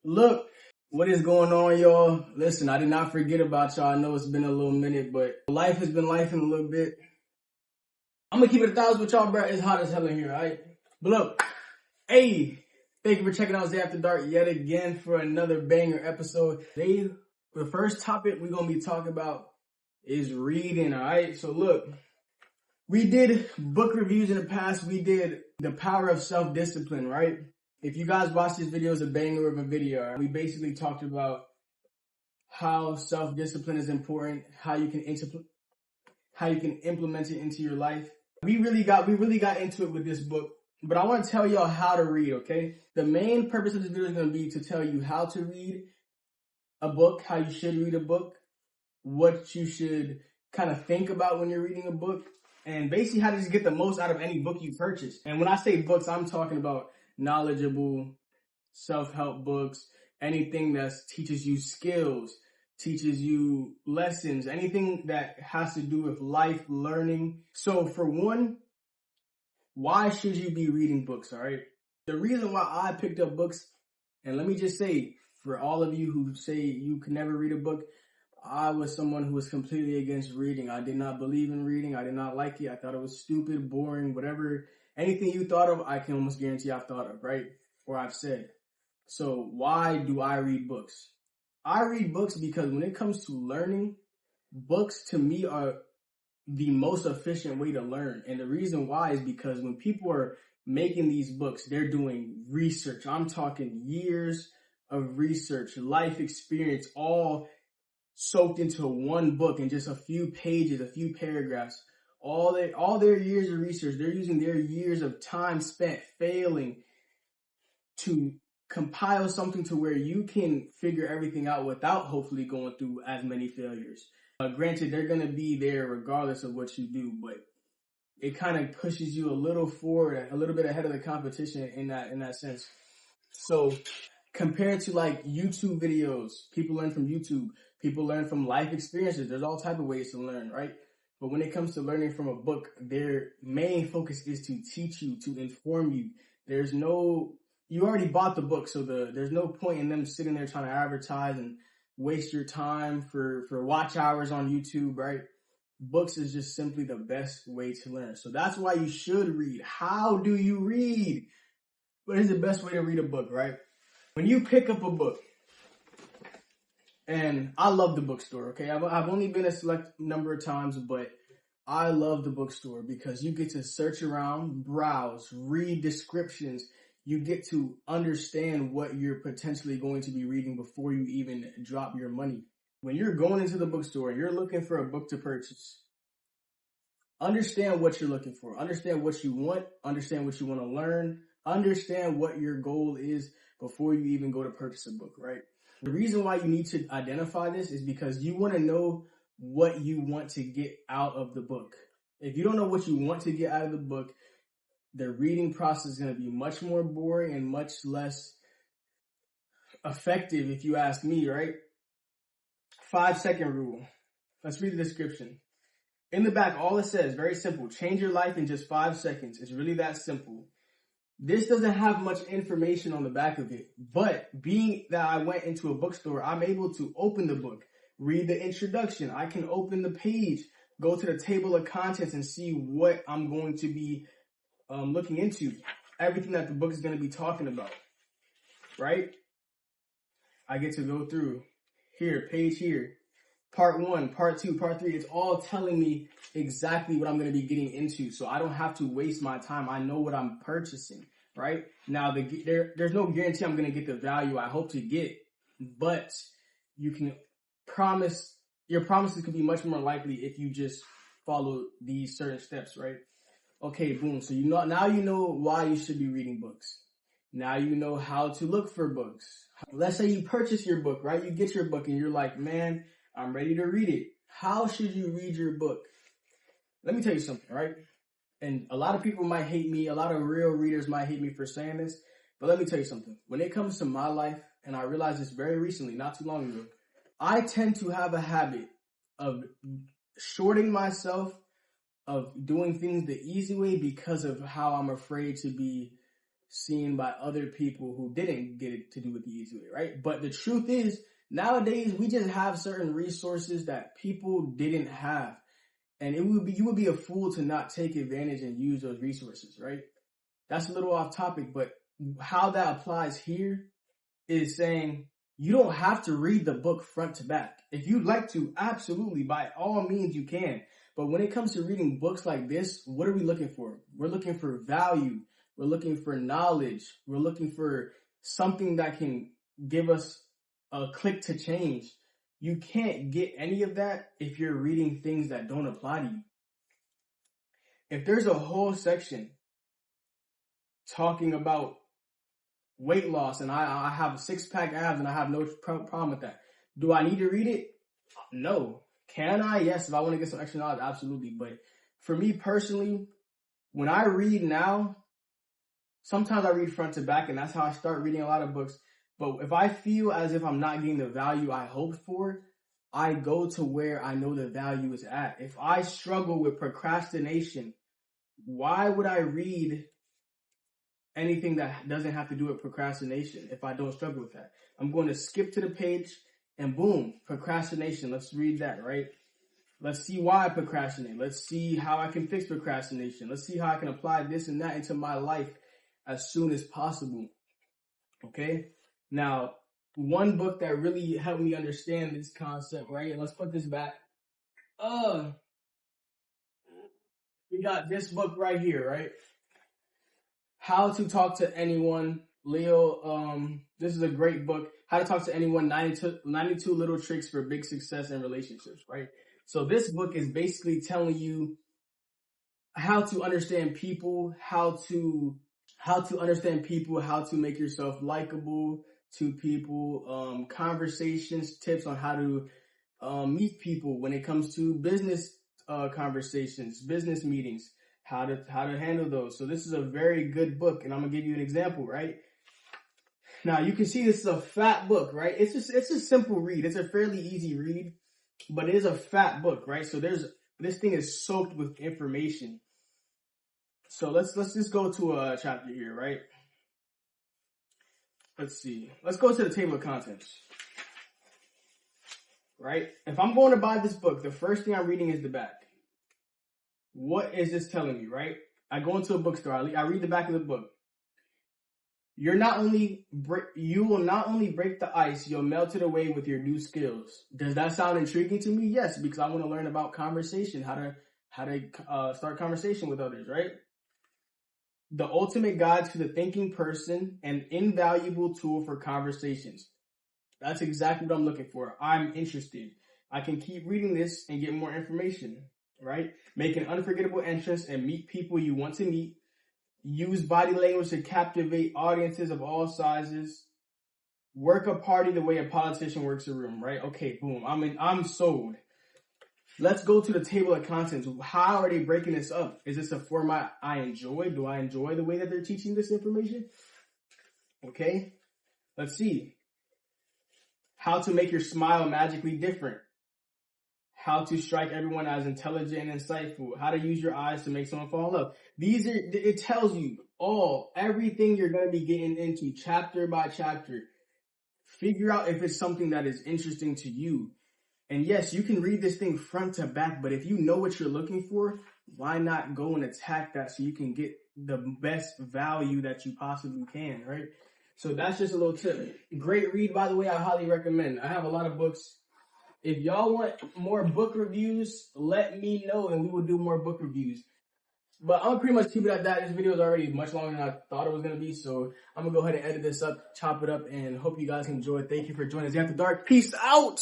Look, what is going on, y'all? Listen, I did not forget about y'all. I know it's been a little minute, but life has been life in a little bit. I'm gonna keep it 1,000 with y'all, bro. It's hot as hell in here, alright? But look, hey, thank you for checking out Zay After Dark yet again for another banger episode. Today, the first topic we're gonna be talking about is reading, alright? So look, we did book reviews in the past. We did The Power of Self-Discipline, right? If you guys watch this video, it's a banger of a video. We basically talked about how self-discipline is important, how you can implement it into your life. We really got into it with this book, but I want to tell y'all how to read, okay? The main purpose of this video is going to be to tell you how to read a book, how you should read a book, what you should kind of think about when you're reading a book, and basically how to just get the most out of any book you purchase. And when I say books, I'm talking about knowledgeable self-help books, anything that teaches you skills, teaches you lessons, anything that has to do with life learning. So for one, why should you be reading books, all right? The reason why I picked up books, and let me just say, for all of you who say you can never read a book, I was someone who was completely against reading. I did not believe in reading. I did not like it. I thought it was stupid, boring, whatever. Anything you thought of, I can almost guarantee I've thought of, right? Or I've said. So why do I read books? I read books because when it comes to learning, books to me are the most efficient way to learn. And the reason why is because when people are making these books, they're doing research. I'm talking years of research, life experience, all soaked into one book in just a few pages, a few paragraphs. All their years of research, they're using their years of time spent failing to compile something to where you can figure everything out without hopefully going through as many failures. Granted, they're going to be there regardless of what you do, but it kind of pushes you a little forward, a little bit ahead of the competition in that sense. So compared to like YouTube videos, people learn from YouTube, people learn from life experiences. There's all type of ways to learn, right? But when it comes to learning from a book, their main focus is to teach you, to inform you. You already bought the book, so there's no point in them sitting there trying to advertise and waste your time for watch hours on YouTube, right? Books is just simply the best way to learn. So that's why you should read. How do you read? What is the best way to read a book, right? When you pick up a book, and I love the bookstore, okay? I've only been a select number of times, but I love the bookstore because you get to search around, browse, read descriptions. You get to understand what you're potentially going to be reading before you even drop your money. When you're going into the bookstore and you're looking for a book to purchase, understand what you're looking for. Understand what you want. Understand what you want to learn. Understand what your goal is before you even go to purchase a book, right? The reason why you need to identify this is because you want to know what you want to get out of the book. If you don't know what you want to get out of the book, the reading process is going to be much more boring and much less effective, if you ask me, right? 5-second rule. Let's read the description. In the back, all it says, very simple, change your life in just 5 seconds. It's really that simple. This doesn't have much information on the back of it, but being that I went into a bookstore, I'm able to open the book, read the introduction. I can open the page, go to the table of contents and see what I'm going to be looking into, everything that the book is going to be talking about, right? I get to go through here, page here, part 1, part 2, part 3. It's all telling me exactly what I'm going to be getting into, so I don't have to waste my time. I know what I'm purchasing, right? Now, there's no guarantee I'm going to get the value I hope to get, but you can promise, your promises could be much more likely if you just follow these certain steps, right? Okay, boom. So now you know why you should be reading books. Now you know how to look for books. Let's say you purchase your book, right? You get your book and you're like, man, I'm ready to read it. How should you read your book? Let me tell you something, right? And a lot of people might hate me. A lot of real readers might hate me for saying this. But let me tell you something. When it comes to my life, and I realized this very recently, not too long ago, I tend to have a habit of shorting myself, of doing things the easy way because of how I'm afraid to be seen by other people who didn't get it to do it the easy way, right? But the truth is, nowadays we just have certain resources that people didn't have. And you would be a fool to not take advantage and use those resources, right? That's a little off topic, but how that applies here is saying you don't have to read the book front to back. If you'd like to, absolutely, by all means you can. But when it comes to reading books like this, what are we looking for? We're looking for value. We're looking for knowledge. We're looking for something that can give us a click to change. You can't get any of that if you're reading things that don't apply to you. If there's a whole section talking about weight loss and I have 6-pack abs and I have no problem with that, do I need to read it? No. Can I? Yes. If I want to get some extra knowledge, absolutely. But for me personally, when I read now, sometimes I read front to back, and that's how I start reading a lot of books. But if I feel as if I'm not getting the value I hoped for, I go to where I know the value is at. If I struggle with procrastination, why would I read anything that doesn't have to do with procrastination if I don't struggle with that? I'm going to skip to the page and boom, procrastination. Let's read that, right? Let's see why I procrastinate. Let's see how I can fix procrastination. Let's see how I can apply this and that into my life as soon as possible. Okay? Now, one book that really helped me understand this concept, right? And let's put this back. We got this book right here, right? How to Talk to Anyone. Leo, this is a great book. How to Talk to Anyone, 92 Little Tricks for Big Success in Relationships, right? So this book is basically telling you how to understand people, how to make yourself likable to people, conversations, tips on how to meet people when it comes to business conversations, business meetings, how to handle those. So this is a very good book, and I'm gonna give you an example, right? Now you can see this is a fat book, right? It's a simple read. It's a fairly easy read, but it is a fat book, right? So this thing is soaked with information. So let's just go to a chapter here, right? Let's see. Let's go to the table of contents. Right? If I'm going to buy this book, the first thing I'm reading is the back. What is this telling me, right? I go into a bookstore, I read the back of the book. You will not only break the ice, you'll melt it away with your new skills. Does that sound intriguing to me? Yes, because I want to learn about conversation, how to start conversation with others, right? The ultimate guide to the thinking person, an invaluable tool for conversations. That's exactly what I'm looking for. I'm interested. I can keep reading this and get more information, right? Make an unforgettable entrance and meet people you want to meet. Use body language to captivate audiences of all sizes. Work a party the way a politician works a room, right? Okay, boom. I'm sold. Let's go to the table of contents. How are they breaking this up? Is this a format I enjoy? Do I enjoy the way that they're teaching this information? Okay, let's see. How to make your smile magically different. How to strike everyone as intelligent and insightful. How to use your eyes to make someone fall in love. It tells you everything you're going to be getting into chapter by chapter. Figure out if it's something that is interesting to you. And yes, you can read this thing front to back, but if you know what you're looking for, why not go and attack that so you can get the best value that you possibly can, right? So that's just a little tip. Great read, by the way. I highly recommend. I have a lot of books. If y'all want more book reviews, let me know and we will do more book reviews. But I'm going to pretty much keep it at that. This video is already much longer than I thought it was going to be. So I'm going to go ahead and edit this up, chop it up, and hope you guys enjoy. Thank you for joining us After Dark. Peace out.